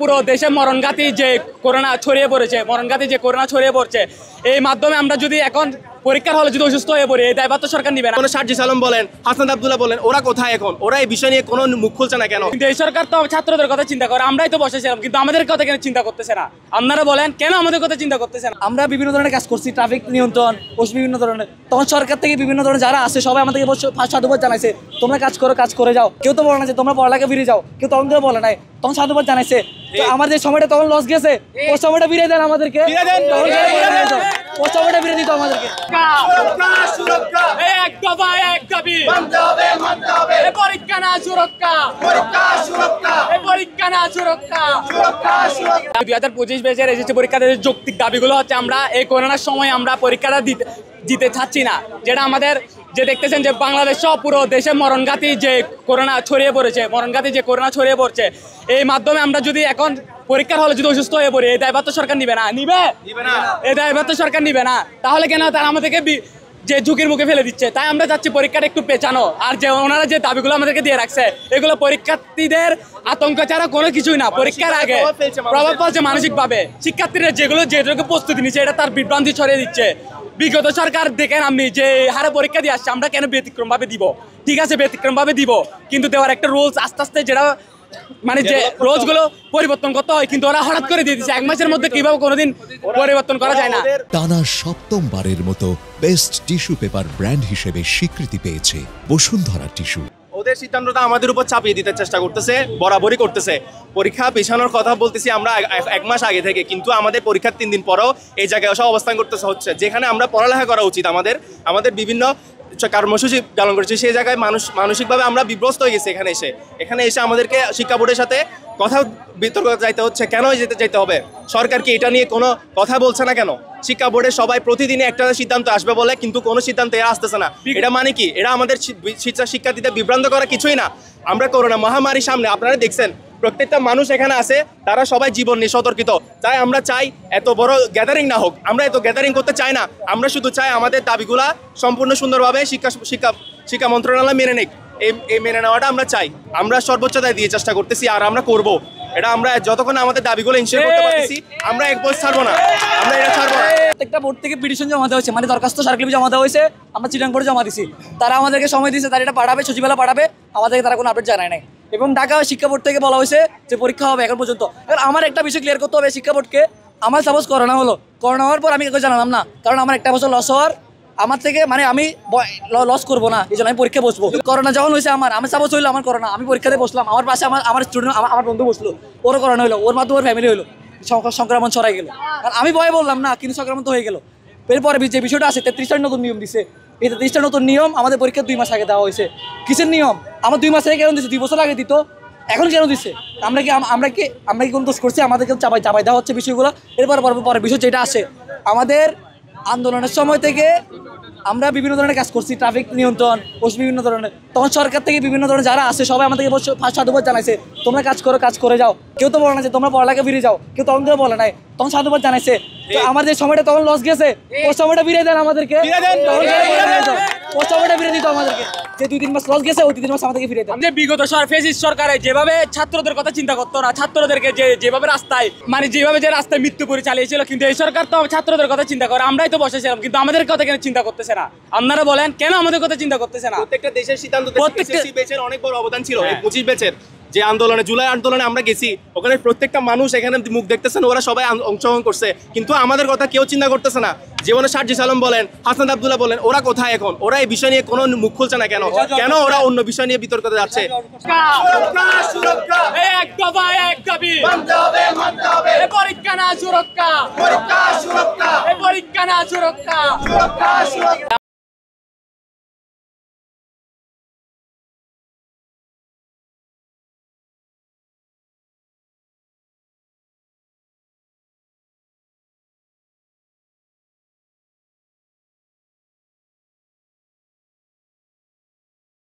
পুরো দেশে মরণঘাতী যে করোনা ছড়িয়ে পড়ছে এই মাধ্যমে আমরা যদি এখন পরীক্ষার হলে যদি অসুস্থ হয়ে পড়ি এই দায়ভার তো সরকার নিবে না। শারজিস আলম বলেন, হাসান আব্দুল্লাহ বলেন, ওরা কোথায় এখন? ওরা এই বিষয় নিয়ে কোনো মুখ খুলছে না কেন? কিন্তু এই সরকার তো ছাত্রদের কথা চিন্তা করে, আমরাই তো বসেছিলাম, কিন্তু আমাদের কথা কেন চিন্তা করতেছে না? আপনারা বলেন কেন আমাদের কথা চিন্তা করতেছে না? আমরা বিভিন্ন ধরনের কাজ করছি, ট্রাফিক নিয়ন্ত্রণ বিভিন্ন ধরনের, তখন সরকার থেকে বিভিন্ন ধরনের যারা আছে সবাই আমাদেরকে সাধুবাদ জানাইছে, তোমরা কাজ করে যাও। কেউ তো বলে না যে তোমরা পড়ালেখা ফিরে যাও, কেউ তখন কেউ বলে নাই, তখন সাধুবাদ জানাইছে। আমাদের সময়টা তখন লস গেছে, ওই সময়টা ফিরে দেন আমাদেরকে, ওই সময়টা ফিরে দিত আমাদেরকে। পরীক্ষা না সুরক্ষা, 2025 ব্যাচের এসেছে পরীক্ষাতে যৌক্তিক দাবিগুলো হচ্ছে আমরা এই করোনার সময় আমরা পরীক্ষাটা দিতে চাচ্ছি না। যেটা আমাদের যে দেখতেছেন যে বাংলাদেশ সহ পুরো দেশে মরণঘাতী যে করোনা ছড়িয়ে পড়ছে এই মাধ্যমে আমরা যদি এখন পরীক্ষার হলে যদি অসুস্থ হয়ে পড়ি এই দায়ভার তো সরকার নিবে না। এই দায়ভার তো সরকার নিবে না, তাহলে কেন তারা আমাদেরকে যে ঝুঁকির মুখে ফেলে দিচ্ছে? তাই আমরা চাচ্ছি পরীক্ষাটা একটু পেছানো। আর যে ওনারা যে দাবিগুলো আমাদেরকে দিয়ে রাখছে এগুলো পরীক্ষার্থীদের আতঙ্ক ছাড়া কোনো কিছুই না। পরীক্ষার আগে প্রভাব ফেলছে মানসিকভাবে। শিক্ষার্থীরা যেটুকু প্রস্তুতি নিচ্ছে এটা তার বিভ্রান্তি ছড়িয়ে দিচ্ছে। বিগত সরকার দেখেন আপনি যে হারে পরীক্ষা দিয়ে আসছে, আমরা কেন ব্যতিক্রম ভাবে দিব? ঠিক আছে ব্যতিক্রম ভাবে দিব, কিন্তু দেওয়ার একটা রুলস আস্তে আস্তে যেটা মানে যে রোজগুলো পরিবর্তন করতে হয়, কিন্তু ওরা হঠাৎ করে দিয়ে দিচ্ছে। এক মাসের মধ্যে কিভাবে কোনোদিন পরিবর্তন করা যায় না। টানা সপ্তমবারের মতো বেস্ট টিস্যু পেপার ব্র্যান্ড হিসেবে স্বীকৃতি পেয়েছে বসুন্ধরা টিস্যু। ওদের সিদ্ধান্তটা আমাদের উপর চাপিয়ে দিতে চেষ্টা করতেছে, বরাবরই করতেছে। পরীক্ষা পেছানোর কথা বলতেছি আমরা এক মাস আগে থেকে, কিন্তু আমাদের পরীক্ষার 3 দিন পরেও এই জায়গায় এসে অবস্থান করতেছে হচ্ছে, যেখানে আমরা পড়ালেখা করা উচিত। আমাদের বিভিন্ন কর্মসূচি পালন করেছি, সেই জায়গায় মানসিকভাবে আমরা বিভ্রস্ত হয়ে গেছি। এখানে এসে আমাদেরকে শিক্ষা বোর্ডের সাথে কথা বিতর্ক যাইতে হচ্ছে। কেন যেতে হবে? সরকার কি এটা নিয়ে কোনো কথা বলছে না কেন? শিক্ষা বোর্ডের সবাই প্রতিদিনই একটা সিদ্ধান্ত আসবে বলে, কিন্তু কোনো সিদ্ধান্ত এরা আসতেছে না। এটা মানে কি? এরা আমাদের শিক্ষার্থীদের বিভ্রান্ত করা কিছুই না। আমরা করোনা মহামারীর সামনে আপনারা দেখছেন প্রত্যেকটা মানুষ এখানে আছে, তারা সবাই জীবন নিয়ে সতর্কিত। তাই আমরা চাই এত বড় গ্যাদারিং না হোক, আমরা এত গ্যাদারিং করতে চাই না। আমরা শুধু চাই আমাদের দাবিগুলা সম্পূর্ণ সুন্দরভাবে শিক্ষা মন্ত্রণালয় মেনে নিক। এই মেনে নেওয়াটা আমরা চাই। আমরা সর্বোচ্চ দায় দিয়ে চেষ্টা করতেছি, আর আমরা করব এটা। আমরা যতক্ষণ আমাদের দাবিগুলো ইনশিওর করতে পারতেছি আমরা এক বছর ছাড়বো না, আমরা এটা ছাড়বো না। প্রত্যেকটা বোর্ড থেকে পিটিশন জমা দেওয়া হয়েছে, মানে দরখাস্ত সার্কুলার জমা দেওয়া হয়েছে, আমরা চিটাং বোর্ডে জমা দিছি। তারা আমাদেরকে সময় দিয়েছে, তারা এটা পাঠাবে, সচিবালয় পাঠাবে, আমাদেরকে তারা কোনো আপডেট জানায় নাই। এবং ঢাকা শিক্ষা বোর্ড থেকে বলা হয়েছে যে পরীক্ষা হবে এখন পর্যন্ত। এবার আমার একটা বিষয় ক্লিয়ার করতে হবে শিক্ষা বোর্ডকে। আমার সাপোজ করোনা হওয়ার পর আমি কাউকে জানালাম না, কারণ আমার একটা বছর লস হওয়ার আমার থেকে মানে আমি লস করবো না, এই জন্য আমি পরীক্ষা বসবো। করোনা যখন হয়েছে আমি সাপোজ হইলো আমার করোনা, আমি পরীক্ষাতে বসলাম, আমার পাশে আমার স্টুডেন্ট আমার বন্ধু বসলো, ওরও করোনা হইলো, ওর মাধ্যমে ওর ফ্যামিলি হইলো, সংক্রমণ ছড়াই গেল। কারণ আমি ভয়ে বললাম না, কিন্তু সংক্রমণ তো হয়ে গেল। এরপরে যে বিষয়টা আছে 33টা নতুন নিয়ম দিচ্ছে। এই 33টা নতুন নিয়ম আমাদের পরীক্ষা 2 মাস আগে দেওয়া হয়েছে। কিসের নিয়ম? আমার 2 মাস আগে কেন দিচ্ছে? 2 বছর আগে দিত, এখন কেন দিচ্ছে? আমরা কি কোন দোষ করছি? আমাদেরকে চাপাই দেওয়া হচ্ছে বিষয়গুলো। এরপর পরের বিষয় যেটা আসে, আমাদের আন্দোলনের সময় থেকে আমরা বিভিন্ন ধরনের কাজ করছি, ট্রাফিক নিয়ন্ত্রণ বিভিন্ন ধরনের, তখন সরকার থেকে বিভিন্ন ধরনের যারা আছে সবাই আমাদেরকে সাধুবাদ জানাইছে, তোমরা কাজ করে যাও। কেউ তো বলে না যে তোমরা পড়ালেখা ফিরে যাও, কেউ তখন কেউ বলে নাই, তখন সাধুবাদ জানাইছে। আমাদের সময়টা তখন লস গেছে, ওই সময়টা ফিরে দেন আমাদেরকে, ওই সময়টা ফিরে দিত আমাদেরকে। যে 2-3 মাস লস গেছে, ওই 2-3 মাস আমাদেরকে ফিরে দেন। যে বিগত ফেসিস্ট সরকারে যেভাবে ছাত্রদের কথা চিন্তা করতো না, ছাত্রদেরকে যেভাবে রাস্তায় মৃত্যু করে চালিয়েছিল, কিন্তু এই সরকার তো ছাত্রদের কথা চিন্তা করে, আমরাই তো বসেছিলাম, কিন্তু আমাদের কথা কেন চিন্তা করতেছে না? আপনারা বলেন কেন আমাদের কথা চিন্তা করতেছে না? প্রত্যেকটা দেশের সিদ্ধান্ত ব্যাচের অনেক বড় অবদান ছিল। 25 ব্যাচের যে আন্দোলনে, জুলাই আন্দোলনে আমরা গেছি, ওখানে প্রত্যেকটা মানুষ এখানে মুখ দেখতেছেন, ওরা সবাই অংশগ্রহণ করছে, কিন্তু আমাদের কথা কেউ চিন্তা করতেছে না। যেমন শারজিস আলম বলেন, হাসান আব্দুল্লাহ বলেন, ওরা কোথায় এখন? ওরা এই বিষয় নিয়ে কোনো মুখ খুলছে না কেন? ওরা অন্য বিষয় নিয়ে বিতর্কতে যাচ্ছে? পরীক্ষা না সুরক্ষা।